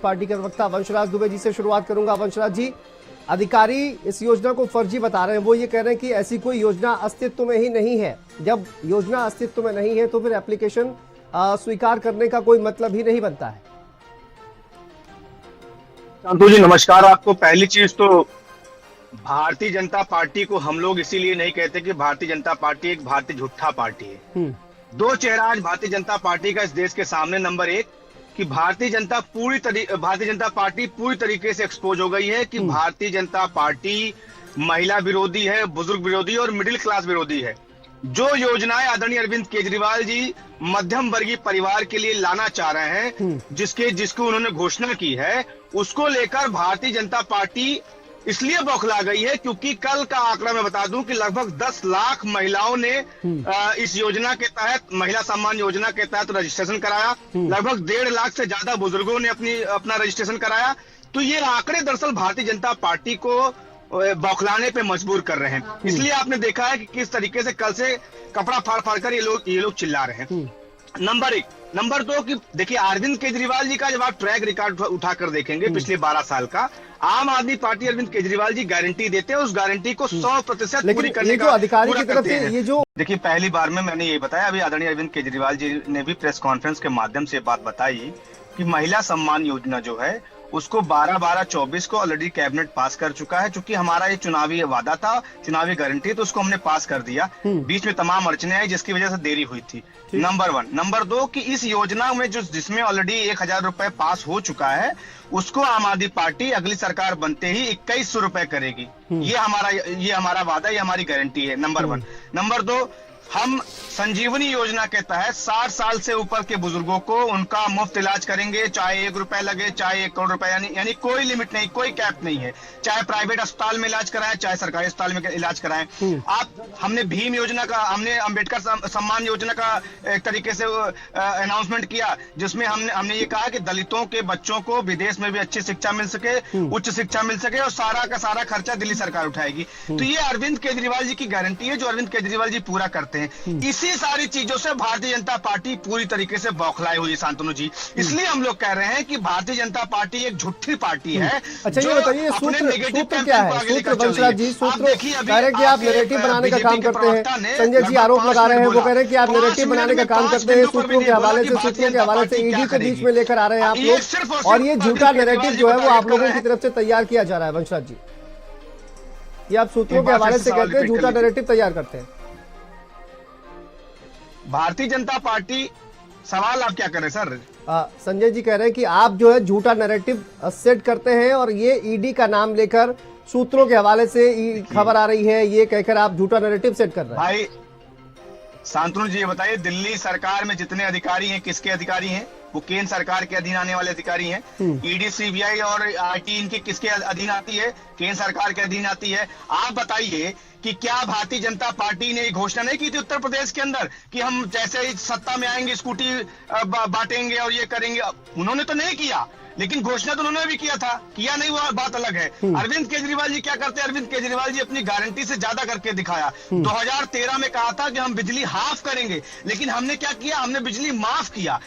Party के प्रवक्ता वंशराज दुबे जी से शुरुआत करूंगा। वंशराज जी, अधिकारी इस योजना को फर्जी बता रहे हैं। वो ये कह रहे हैं कि ऐसी कोई योजना अस्तित्व में ही नहीं है। जब योजना अस्तित्व में नहीं है तो फिर एप्लीकेशन स्वीकार करने का कोई मतलब ही नहीं बनता है। शांतु जी नमस्कार। आपको पहली चीज तो भारतीय जनता पार्टी को हम लोग इसीलिए नहीं कहते कि भारतीय जनता पार्टी एक भारतीय झूठा पार्टी है। दो चेहरा आज भारतीय जनता पार्टी का इस देश के सामने। नंबर एक कि भारतीय जनता पार्टी पूरी तरीके से एक्सपोज हो गई है कि भारतीय जनता पार्टी महिला विरोधी है, बुजुर्ग विरोधी और मिडिल क्लास विरोधी है। जो योजनाएं आदरणीय अरविंद केजरीवाल जी मध्यम वर्गीय परिवार के लिए लाना चाह रहे हैं, जिसको उन्होंने घोषणा की है, उसको लेकर भारतीय जनता पार्टी इसलिए बौखला गई है क्योंकि कल का आंकड़ा मैं बता दूं कि लगभग 10 लाख महिलाओं ने इस योजना के तहत, महिला सम्मान योजना के तहत रजिस्ट्रेशन कराया। लगभग 1.5 लाख से ज्यादा बुजुर्गों ने अपना रजिस्ट्रेशन कराया। तो ये आंकड़े दरअसल भारतीय जनता पार्टी को बौखलाने पे मजबूर कर रहे हैं। इसलिए आपने देखा है कि किस तरीके से कल से कपड़ा फाड़ फाड़ कर ये लोग चिल्ला रहे हैं। नंबर एक। नंबर दो कि देखिए अरविंद केजरीवाल जी का जब आप ट्रैक रिकॉर्ड उठाकर देखेंगे पिछले 12 साल का, आम आदमी पार्टी अरविंद केजरीवाल जी गारंटी देते हैं, उस गारंटी को 100% पूरी करने का अधिकारी की तरफ से ये जो देखिए पहली बार में मैंने ये बताया, अभी आदरणीय अरविंद केजरीवाल जी ने भी प्रेस कॉन्फ्रेंस के माध्यम से बात बताई कि महिला सम्मान योजना जो है उसको 12/12/24 को ऑलरेडी कैबिनेट पास कर चुका है। चूंकि हमारा ये चुनावी वादा था, चुनावी गारंटी, तो उसको हमने पास कर दिया। बीच में तमाम अड़चने आई जिसकी वजह से देरी हुई थी। नंबर 1। नंबर 2 कि इस योजना में जिसमें ऑलरेडी 1000 रुपए पास हो चुका है, उसको आम आदमी पार्टी अगली सरकार बनते ही 2100 रुपए करेगी। ये हमारा वादा, ये हमारी गारंटी है। नंबर 1। नंबर 2, हम संजीवनी योजना के तहत 60 साल से ऊपर के बुजुर्गों को उनका मुफ्त इलाज करेंगे, चाहे 1 रुपए लगे, चाहे 1 करोड़ रुपए, यानी कोई लिमिट नहीं, कोई कैप नहीं है। चाहे प्राइवेट अस्पताल में इलाज कराएं, चाहे सरकारी अस्पताल में इलाज कराएं। हमने भीम योजना का, हमने अंबेडकर सम्मान योजना का एक तरीके से अनाउंसमेंट किया, जिसमें हमने ये कहा कि दलितों के बच्चों को विदेश में भी अच्छी शिक्षा मिल सके, उच्च शिक्षा मिल सके, और सारा का सारा खर्चा दिल्ली सरकार उठाएगी। तो ये अरविंद केजरीवाल जी की गारंटी है जो अरविंद केजरीवाल जी पूरा करते हैं। इसी सारी चीजों से भारतीय जनता पार्टी पूरी तरीके से बौखलाई हुई है शांतनु जी। इसलिए हम लोग कह रहे हैं कि भारतीय जनता पार्टी एक झूठी पार्टी है। अच्छा, ये बताइए सूत्र क्या है? सूत्र वंशराज जी, सूत्र कह रहे हैं कि आप नैरेटिव बनाने का काम करते हैं। संजय जी आरोप लगा रहे हैं, वो कह रहे हैं कि आप नैरेटिव बनाने का काम करते हैं। सूत्रों के हवाले से ईडी को बीच में लेकर आ रहे हैं आप लोग, और ये झूठा नैरेटिव जो है वो आप लोगों की तरफ से तैयार किया जा रहा है। वंशराज जी, ये आप सूत्रों के हवाले से कहते हैं झूठा नैरेटिव तैयार करते हैं। भारतीय जनता पार्टी, सवाल आप क्या करें सर? संजय जी कह रहे हैं कि आप जो है झूठा नैरेटिव सेट करते हैं, और ये ईडी का नाम लेकर सूत्रों के हवाले से खबर आ रही है, ये कहकर आप झूठा नैरेटिव सेट कर रहे हैं। भाई शांतनु जी ये बताइए, दिल्ली सरकार में जितने अधिकारी हैं किसके अधिकारी हैं? वो केंद्र सरकार के अधीन आने वाले अधिकारी हैं। ईडी, सीबीआई और आईटी इनके किसके अधीन आती है? केंद्र सरकार के अधीन आती है। आप बताइए कि क्या भारतीय जनता पार्टी ने घोषणा नहीं की थी उत्तर प्रदेश के अंदर कि हम जैसे ही सत्ता में आएंगे स्कूटी बांटेंगे और ये करेंगे? उन्होंने तो नहीं किया, लेकिन घोषणा तो उन्होंने भी किया था। किया नहीं, वो बात अलग है। अरविंद केजरीवाल जी क्या करते हैं? अरविंद केजरीवाल जी अपनी गारंटी से ज्यादा करके दिखाया। 2013 में कहा था कि हम बिजली हाफ करेंगे, लेकिन हमने क्या किया? हमने बिजली माफ किया।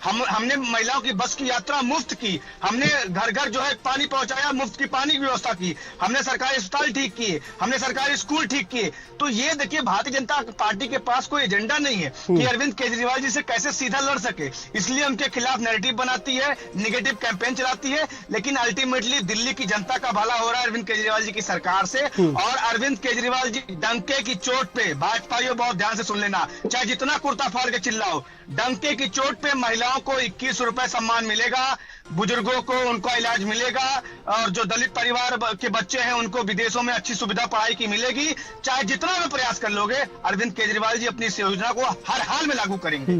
हमने महिलाओं की बस की यात्रा मुफ्त की। हमने घर घर जो है पानी पहुंचाया, मुफ्त की पानी की व्यवस्था की। हमने सरकारी अस्पताल ठीक किए, हमने सरकारी स्कूल ठीक किए। तो ये देखिए, भारतीय जनता पार्टी के पास कोई एजेंडा नहीं है कि अरविंद केजरीवाल जी से कैसे सीधा लड़ सके, इसलिए उनके खिलाफ नैरेटिव बनाती है, निगेटिव कैंपेन चलाती है। लेकिन अल्टीमेटली दिल्ली की जनता का भला हो रहा है अरविंद केजरीवाल जी की सरकार से। और अरविंद केजरीवाल जी डंके की चोट पे, भाजपाइयों बहुत ध्यान से सुन लेना, चाहे जितना कुर्ता फाड़ के चिल्लाओ, डंके की चोट पे महिलाओं को 21 रुपए सम्मान मिलेगा, बुजुर्गों को उनका इलाज मिलेगा, और जो दलित परिवार के बच्चे हैं उनको विदेशों में अच्छी सुविधा पढ़ाई की मिलेगी। चाहे जितना भी प्रयास कर लोगे, अरविंद केजरीवाल जी अपनी इस योजना को हर हाल में लागू करेंगे।